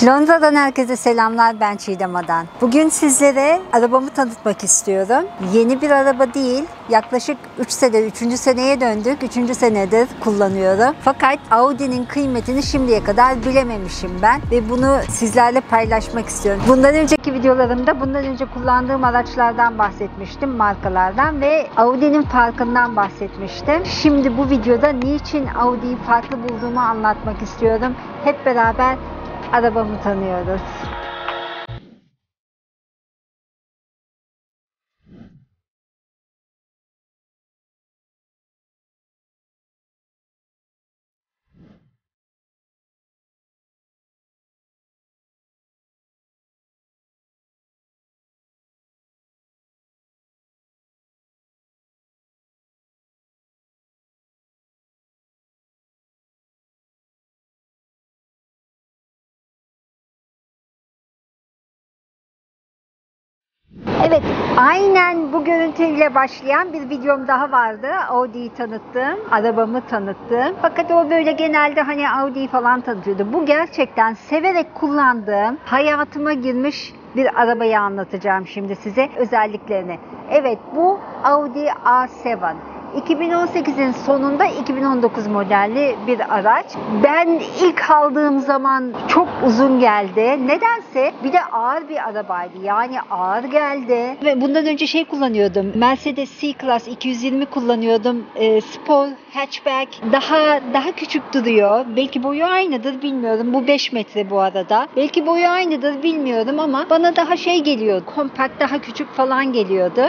Londra'dan herkese selamlar, ben Çiğdem Adan. Bugün sizlere arabamı tanıtmak istiyorum. Yeni bir araba değil, yaklaşık 3 seneye döndük. 3. senedir kullanıyorum. Fakat Audi'nin kıymetini şimdiye kadar bilememişim ben ve bunu sizlerle paylaşmak istiyorum. Bundan önceki videolarımda bundan önce kullandığım araçlardan bahsetmiştim, markalardan ve Audi'nin farkından bahsetmiştim. Şimdi bu videoda niçin Audi'yi farklı bulduğumu anlatmak istiyorum. Hep beraber arabamı tanıyoruz. Evet, aynen bu görüntüyle başlayan bir videom daha vardı. Audi'yi tanıttım, arabamı tanıttım. Fakat o böyle genelde hani Audi'yi falan tanıtıyordu. Bu gerçekten severek kullandığım, hayatıma girmiş bir arabayı anlatacağım şimdi size, özelliklerini. Evet, bu Audi A7. 2018'in sonunda 2019 modelli bir araç. Ben ilk aldığım zaman çok uzun geldi. Nedense bir de ağır bir arabaydı. Yani ağır geldi. Ve bundan önce kullanıyordum. Mercedes C-Class 220 kullanıyordum. Spor, hatchback. Daha küçük duruyor. Belki boyu aynıdır, bilmiyorum. Bu 5 metre bu arada. Belki boyu aynıdır, bilmiyorum ama bana daha geliyordu. Kompakt, daha küçük falan geliyordu.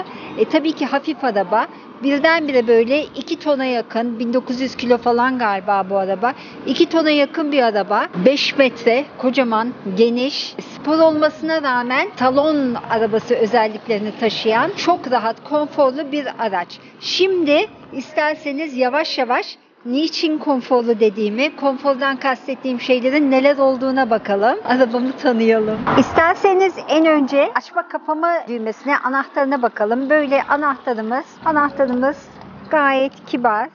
Tabii ki hafif araba. Birdenbire böyle 2 tona yakın, 1900 kilo falan galiba bu araba. 2 tona yakın bir araba. 5 metre, kocaman, geniş, spor olmasına rağmen salon arabası özelliklerini taşıyan çok rahat, konforlu bir araç. Şimdi isterseniz yavaş yavaş niçin konforlu dediğimi, konfordan kastettiğim şeylerin neler olduğuna bakalım. Arabamı tanıyalım. İsterseniz en önce açma kapama düğmesine, anahtarına bakalım. Böyle anahtarımız gayet kibar.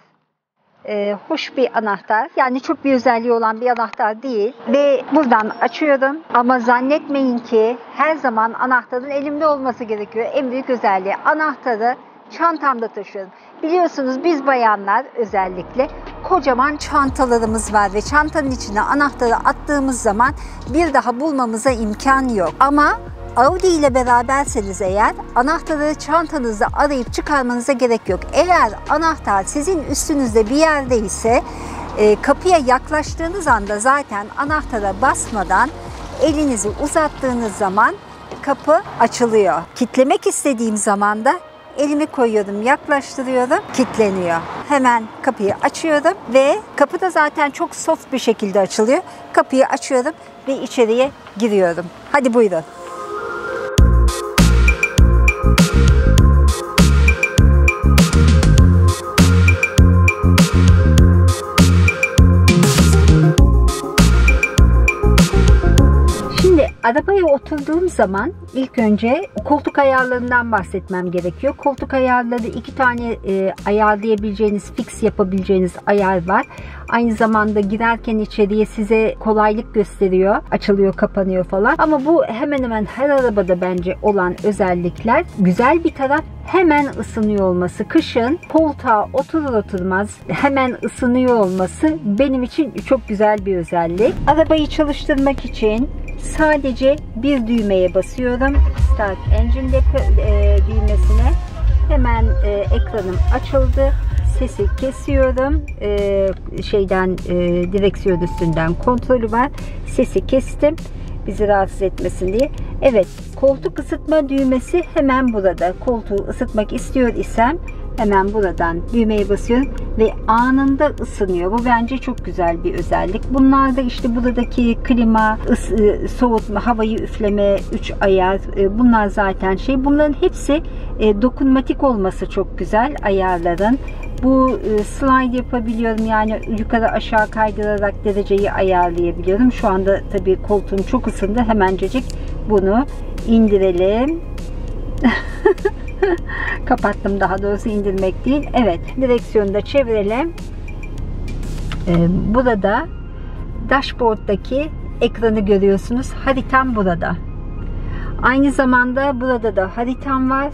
Hoş bir anahtar. Yani çok bir özelliği olan bir anahtar değil. Ve buradan açıyorum. Ama zannetmeyin ki her zaman anahtarın elimde olması gerekiyor. En büyük özelliği, anahtarı çantamda taşıyorum. Biliyorsunuz biz bayanlar özellikle kocaman çantalarımız var ve çantanın içine anahtarı attığımız zaman bir daha bulmamıza imkan yok. Ama Audi ile beraberseniz eğer anahtarı çantanızda arayıp çıkarmanıza gerek yok. Eğer anahtar sizin üstünüzde bir yerdeyse kapıya yaklaştığınız anda zaten anahtara basmadan elinizi uzattığınız zaman kapı açılıyor. Kitlemek istediğim zaman da elimi koyuyorum, yaklaştırıyorum, kilitleniyor. Hemen kapıyı açıyorum ve kapı da zaten çok soft bir şekilde açılıyor. Kapıyı açıyorum ve içeriye giriyorum. Hadi buyurun. Arabaya oturduğum zaman ilk önce koltuk ayarlarından bahsetmem gerekiyor. Koltuk ayarları 2 tane ayarlayabileceğiniz, fix yapabileceğiniz ayar var. Aynı zamanda girerken içeriye size kolaylık gösteriyor. Açılıyor, kapanıyor falan. Ama bu hemen hemen her arabada bence olan özellikler. Güzel bir taraf hemen ısınıyor olması. Kışın koltuğa oturur oturmaz hemen ısınıyor olması benim için çok güzel bir özellik. Arabayı çalıştırmak için sadece bir düğmeye basıyorum. Start Engine düğmesine. Hemen ekranım açıldı. Sesi kesiyorum. Direksiyon üstünden kontrolü var. Sesi kestim. Bizi rahatsız etmesin diye. Evet, koltuk ısıtma düğmesi hemen burada. Koltuğu ısıtmak istiyor isem hemen buradan düğmeye basıyorum ve anında ısınıyor. Bu bence çok güzel bir özellik. Bunlar da işte buradaki klima, soğutma, havayı üfleme, 3 ayar. Bunlar zaten bunların hepsi dokunmatik olması çok güzel ayarların. Bu slide yapabiliyorum, yani yukarı aşağı kaydırarak dereceyi ayarlayabiliyorum. Şu anda tabii koltuğum çok ısındı. Hemencecik bunu indirelim. Kapattım, daha doğrusu indirmek değil. Evet, direksiyonu da çevirelim. Burada dashboard'daki ekranı görüyorsunuz. Haritam burada. Aynı zamanda burada da haritam var.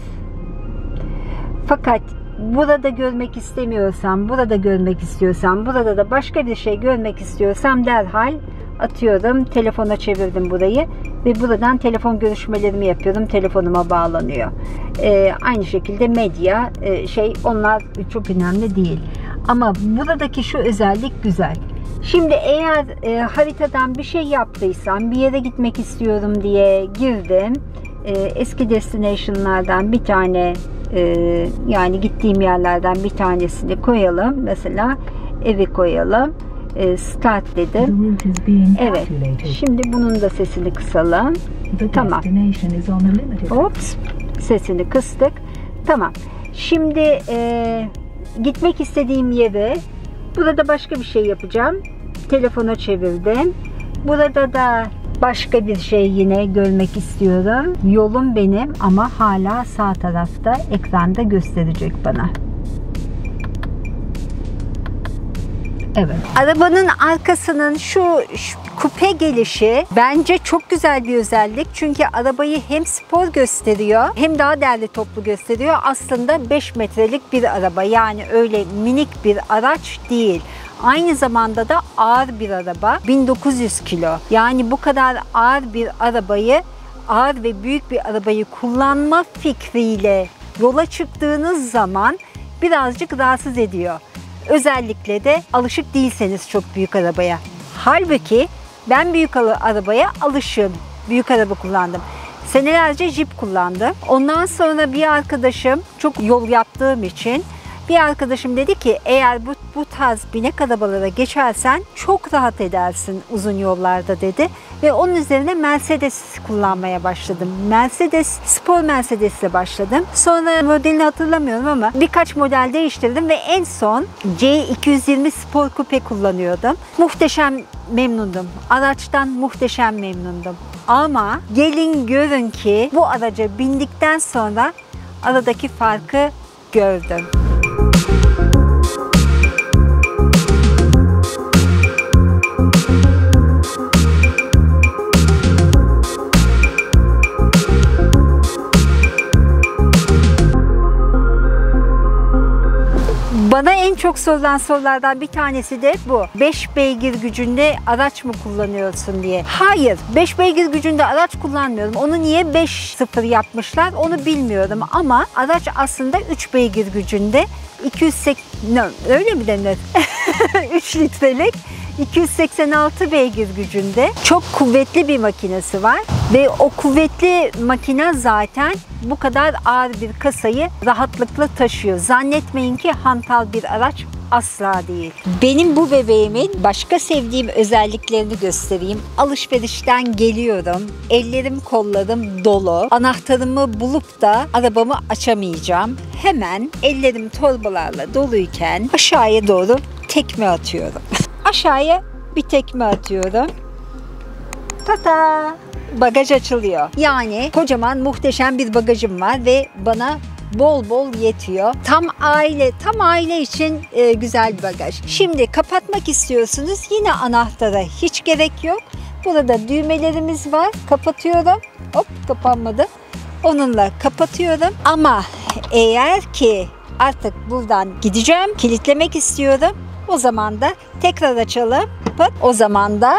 Fakat burada görmek istemiyorsam, burada görmek istiyorsam, burada da başka bir şey görmek istiyorsam derhal atıyorum. Telefona çevirdim burayı ve buradan telefon görüşmelerimi yapıyorum. Telefonuma bağlanıyor. Aynı şekilde medya onlar çok önemli değil. Ama buradaki şu özellik güzel. Şimdi eğer haritadan bir şey yaptıysam, bir yere gitmek istiyorum diye girdim. Eski destination'lardan bir tane, yani gittiğim yerlerden bir tanesini koyalım. Mesela evi koyalım. Start dedim. Evet. Şimdi bunun da sesini kısalım. Tamam. Ops. Sesini kıstık. Tamam. Şimdi gitmek istediğim yere, burada başka bir şey yapacağım. Telefona çevirdim. Burada da başka bir şey yine görmek istiyorum. Yolum benim ama hala sağ tarafta ekranda gösterecek bana. Evet. Arabanın arkasının şu kupe gelişi bence çok güzel bir özellik. Çünkü arabayı hem spor gösteriyor hem daha derli toplu gösteriyor. Aslında 5 metrelik bir araba. Yani öyle minik bir araç değil. Aynı zamanda da ağır bir araba. 1900 kilo. Yani bu kadar ağır bir arabayı, ağır ve büyük bir arabayı kullanma fikriyle yola çıktığınız zaman birazcık rahatsız ediyor. Özellikle de alışık değilseniz çok büyük arabaya. Halbuki ben büyük arabaya alışığım. Büyük araba kullandım. Senelerce Jeep kullandım. Ondan sonra bir arkadaşım, çok yol yaptığım için, bir arkadaşım dedi ki eğer bu tarz binek arabalara geçersen çok rahat edersin uzun yollarda dedi. Ve onun üzerine Mercedes kullanmaya başladım. Spor Mercedes'le başladım. Sonra modelini hatırlamıyorum ama birkaç model değiştirdim ve en son C220 Spor Coupe kullanıyordum. Muhteşem memnundum. Araçtan muhteşem memnundum. Ama gelin görün ki bu araca bindikten sonra aradaki farkı gördüm. Bana en çok sorulan sorulardan bir tanesi de bu. 5 beygir gücünde araç mı kullanıyorsun diye. Hayır, 5 beygir gücünde araç kullanmıyorum. Onu niye 5.0 yapmışlar onu bilmiyorum ama araç aslında 3 beygir gücünde. 280, öyle mi denir? 3 litrelik 286 beygir gücünde çok kuvvetli bir makinesi var ve o kuvvetli makine zaten bu kadar ağır bir kasayı rahatlıkla taşıyor. Zannetmeyin ki hantal bir araç, asla değil. Benim bu bebeğimin başka sevdiğim özelliklerini göstereyim. Alışverişten geliyorum. Ellerim kollarım dolu. Anahtarımı bulup da arabamı açamayacağım. Hemen ellerim torbalarla doluyken aşağıya doğru tekme atıyorum. Aşağıya bir tekme atıyorum. Tata! Bagaj açılıyor. Yani kocaman muhteşem bir bagajım var ve bana bol bol yetiyor. Tam aile için güzel bir bagaj. Şimdi kapatmak istiyorsunuz. Yine anahtara hiç gerek yok. Burada düğmelerimiz var. Kapatıyorum. Hop, kapanmadı. Onunla kapatıyorum. Ama eğer ki artık buradan gideceğim, kilitlemek istiyorum. O zaman da tekrar açalım. O zaman da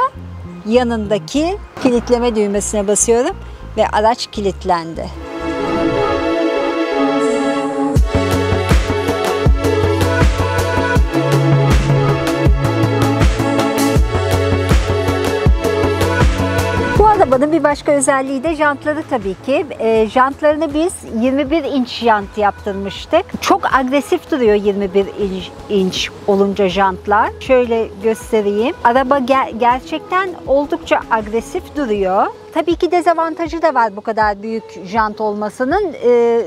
yanındaki kilitleme düğmesine basıyorum ve araç kilitlendi. Bu arabanın bir başka özelliği de jantları tabii ki. Jantlarını biz 21 inç jant yaptırmıştık. Çok agresif duruyor 21 inç olunca jantlar. Şöyle göstereyim. Araba gerçekten oldukça agresif duruyor. Tabii ki dezavantajı da var bu kadar büyük jant olmasının.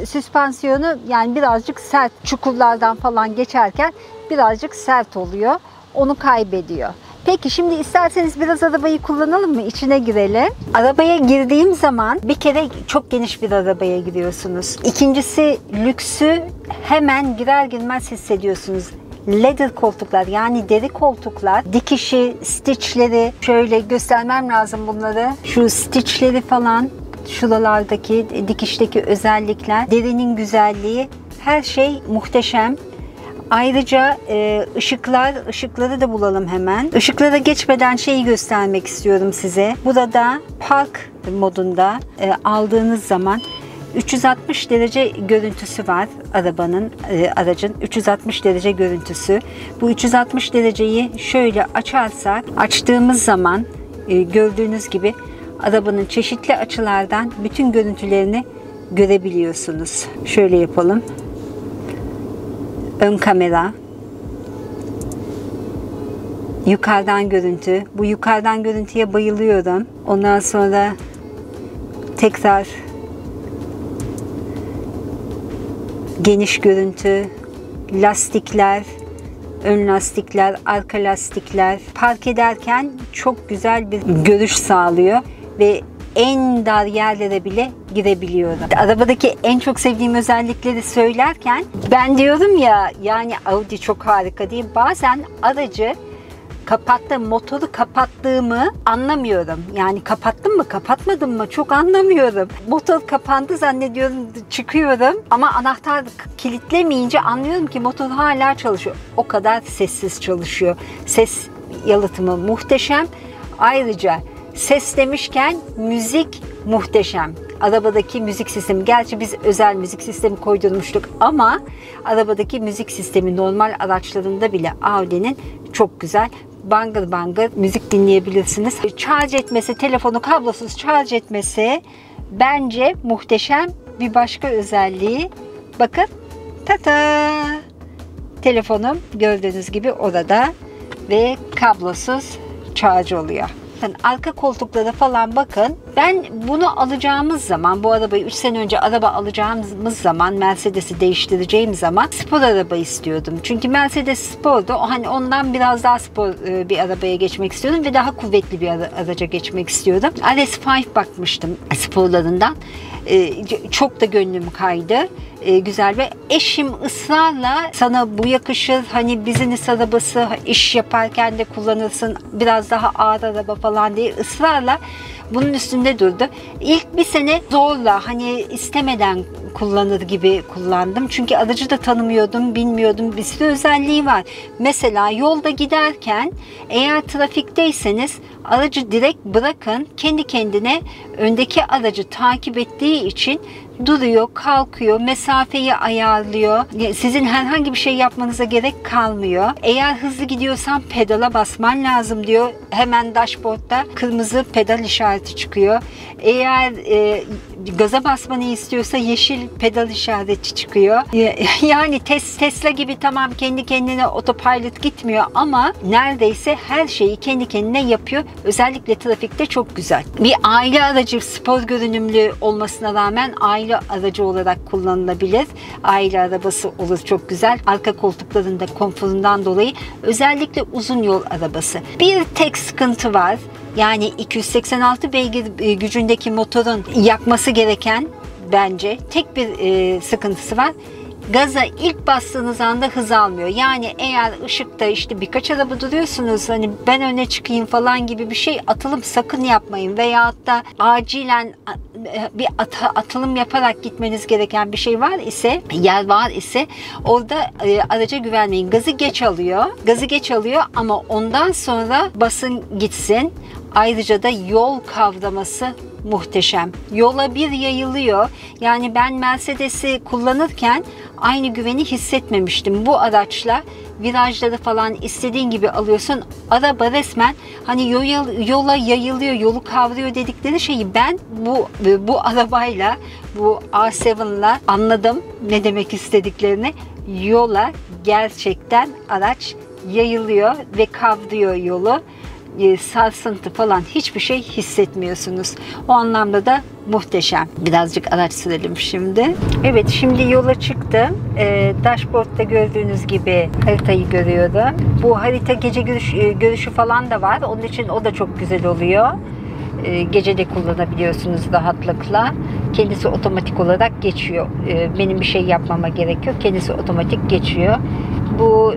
Süspansiyonu yani birazcık sert, çukurlardan falan geçerken birazcık sert oluyor. Onu kaybediyor. Peki şimdi isterseniz biraz arabayı kullanalım mı? İçine girelim. Arabaya girdiğim zaman bir kere çok geniş bir arabaya giriyorsunuz. İkincisi lüksü hemen girer girmez hissediyorsunuz. leather koltuklar, yani deri koltuklar. Dikişi, stitchleri, şöyle göstermem lazım bunları. Şu stitchleri falan, şuralardaki dikişteki özellikler, derinin güzelliği, her şey muhteşem. Ayrıca ışıkları da bulalım hemen. Işıklara geçmeden şeyi göstermek istiyorum size. Burada park modunda aldığınız zaman 360 derece görüntüsü var aracın 360 derece görüntüsü. Bu 360 dereceyi şöyle açarsak, açtığımız zaman gördüğünüz gibi arabanın çeşitli açılardan bütün görüntülerini görebiliyorsunuz. Şöyle yapalım. Ön kamera, yukarıdan görüntü. Bu yukarıdan görüntüye bayılıyorum. Ondan sonra tekrar geniş görüntü, lastikler, ön lastikler, arka lastikler. Park ederken çok güzel bir görüş sağlıyor ve en dar yerlere bile girebiliyorum. Arabadaki en çok sevdiğim özellikleri söylerken ben diyorum ya, yani Audi çok harika değil. Bazen aracı motoru kapattığımı anlamıyorum. Yani kapattım mı, kapatmadım mı çok anlamıyorum. Motor kapandı zannediyorum, çıkıyorum ama anahtar kilitlemeyince anlıyorum ki motor hala çalışıyor. O kadar sessiz çalışıyor. Ses yalıtımı muhteşem. Ayrıca ses demişken müzik muhteşem. Arabadaki müzik sistemi, gerçi biz özel müzik sistemi koydurmuştuk ama arabadaki müzik sistemi normal araçlarında bile Audi'nin çok güzel. Bangır bangır müzik dinleyebilirsiniz. Şarj etmesi, telefonu kablosuz şarj etmesi bence muhteşem. Bir başka özelliği, bakın, tata, telefonum gördüğünüz gibi orada ve kablosuz şarj oluyor. Arka koltuklara falan bakın. Ben bunu alacağımız zaman, bu arabayı 3 sene önce araba alacağımız zaman, Mercedes'i değiştireceğim zaman spor araba istiyordum. Çünkü Mercedes spordu. Hani ondan biraz daha spor bir arabaya geçmek istiyordum ve daha kuvvetli bir araca geçmek istiyordum. RS5 bakmıştım sporlarından. Çok da gönlüm kaydı. Güzel ve eşim ısrarla, sana bu yakışır, hani business arabası, iş yaparken de kullanırsın, biraz daha ağır araba falan diye ısrarla bunun üstünde durdu. İlk bir sene zorla, hani istemeden kullanır gibi kullandım. Çünkü aracı da tanımıyordum, bilmiyordum. Bir sürü özelliği var. Mesela yolda giderken eğer trafikteyseniz aracı direkt bırakın, kendi kendine öndeki aracı takip ettiği için duruyor, kalkıyor, mesafeyi ayarlıyor. Sizin herhangi bir şey yapmanıza gerek kalmıyor. Eğer hızlı gidiyorsan pedala basman lazım diyor. Hemen dashboardda kırmızı pedal işareti çıkıyor. Eğer gaza basmanı istiyorsa yeşil pedal işareti çıkıyor. Yani Tesla gibi tamam, kendi kendine autopilot gitmiyor ama neredeyse her şeyi kendi kendine yapıyor. Özellikle trafikte çok güzel. Bir aile aracı, spor görünümlü olmasına rağmen aile aracı olarak kullanılabilir. Aile arabası olur, çok güzel. Arka koltuklarında konforundan dolayı özellikle uzun yol arabası. Bir tek sıkıntı var. Yani 286 beygir gücündeki motorun yapması gereken bence tek bir sıkıntısı var. Gaza ilk bastığınız anda hız almıyor. Yani eğer ışıkta işte birkaç araba duruyorsunuz, hani ben öne çıkayım falan gibi bir şey, atılım sakın yapmayın. Veyahut da acilen bir atılım yaparak gitmeniz gereken bir şey var ise, yer var ise orada araca güvenmeyin. Gazı geç alıyor. Gazı geç alıyor ama ondan sonra basın gitsin. Ayrıca da yol kavraması muhteşem. Yola bir yayılıyor. Yani ben Mercedes'i kullanırken aynı güveni hissetmemiştim. Bu araçla virajları falan istediğin gibi alıyorsun. Araba resmen hani yola yayılıyor, yolu kavruyor dedikleri şeyi ben bu arabayla, bu A7'la anladım ne demek istediklerini. Yola gerçekten araç yayılıyor ve kavruyor yolu. Sarsıntı falan hiçbir şey hissetmiyorsunuz. O anlamda da muhteşem. Birazcık araç sürelim şimdi. Evet, şimdi yola çıktım. Dashboard'da gördüğünüz gibi haritayı görüyorum. Bu harita gece görüşü falan da var. Onun için o da çok güzel oluyor. Gece de kullanabiliyorsunuz rahatlıkla. Kendisi otomatik olarak geçiyor. Benim bir şey yapmama gerek yok. Kendisi otomatik geçiyor. Bu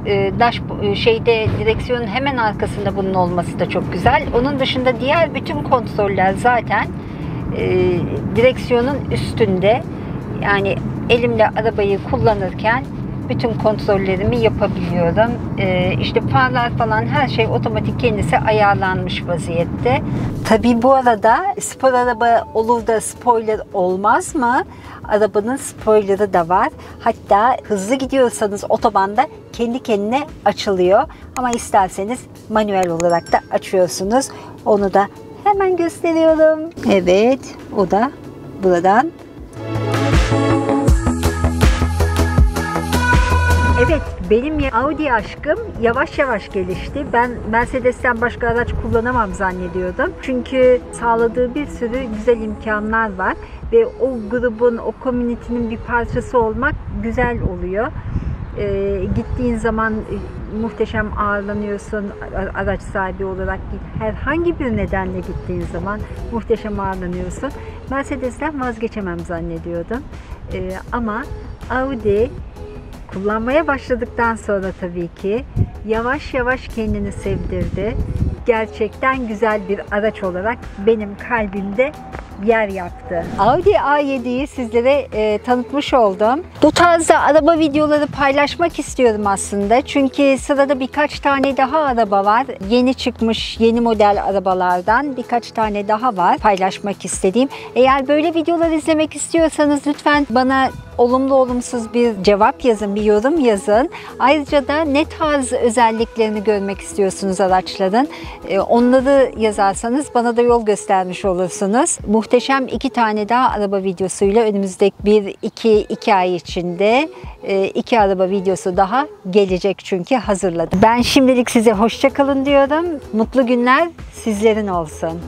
şeyde direksiyonun hemen arkasında bunun olması da çok güzel. Onun dışında diğer bütün kontroller zaten direksiyonun üstünde. Yani elimle arabayı kullanırken bütün kontrollerimi yapabiliyorum. İşte farlar falan her şey otomatik kendisi ayarlanmış vaziyette. Tabii bu arada spor araba olur da spoiler olmaz mı? Arabanın spoilerı da var. Hatta hızlı gidiyorsanız otobanda kendi kendine açılıyor. Ama isterseniz manuel olarak da açıyorsunuz. Onu da hemen gösteriyorum. Evet, o da buradan. Evet, benim Audi aşkım yavaş yavaş gelişti. Ben Mercedes'ten başka araç kullanamam zannediyordum. Çünkü sağladığı bir sürü güzel imkanlar var. Ve o grubun, o community'nin bir parçası olmak güzel oluyor. Gittiğin zaman muhteşem ağırlanıyorsun araç sahibi olarak. Herhangi bir nedenle gittiğin zaman muhteşem ağırlanıyorsun. Mercedes'ten vazgeçemem zannediyordum. Ama Audi kullanmaya başladıktan sonra tabii ki yavaş yavaş kendini sevdirdi. Gerçekten güzel bir araç olarak benim kalbimde yer yaptı. Audi A7'yi sizlere tanıtmış oldum. Bu tarzda araba videoları paylaşmak istiyorum aslında. Çünkü sırada birkaç tane daha araba var. Yeni çıkmış yeni model arabalardan birkaç tane daha var paylaşmak istediğim. Eğer böyle videolar izlemek istiyorsanız lütfen bana olumlu olumsuz bir cevap yazın, bir yorum yazın. Ayrıca da ne tarz özelliklerini görmek istiyorsunuz araçların? Onları yazarsanız bana da yol göstermiş olursunuz. Muhteşem 2 tane daha araba videosuyla önümüzdeki 1-2 ay içinde 2 araba videosu daha gelecek çünkü hazırladım. Ben şimdilik size hoşça kalın diyorum. Mutlu günler sizlerin olsun.